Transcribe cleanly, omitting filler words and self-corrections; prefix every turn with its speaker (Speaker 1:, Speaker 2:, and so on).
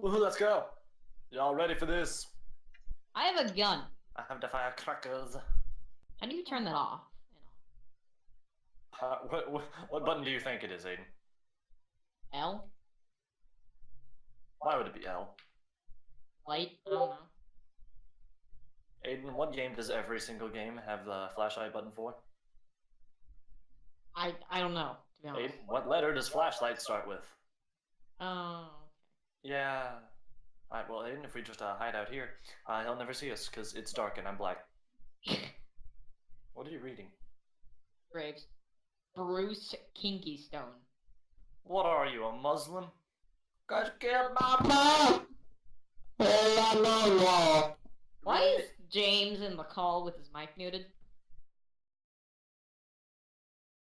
Speaker 1: Woohoo, let's go. Y'all ready for this?
Speaker 2: I have a gun.
Speaker 1: I have the firecrackers.
Speaker 2: How do you turn that off?
Speaker 1: What button do you think it is, Aiden?
Speaker 2: L?
Speaker 1: Why would it be L?
Speaker 2: Light? I don't know.
Speaker 1: Aiden, what game does every single game have the flashlight button for?
Speaker 2: I don't know, to be honest.
Speaker 1: Aiden, what letter does flashlight start with?
Speaker 2: Oh.
Speaker 1: Yeah. Alright, well, Aiden, if we just hide out here, he'll never see us, because it's dark and I'm black. What are you reading?
Speaker 2: Graves. Bruce Kinky Stone.
Speaker 1: What are you, a Muslim?
Speaker 3: Guys killed my mom!
Speaker 2: Why is James in the call with his mic muted?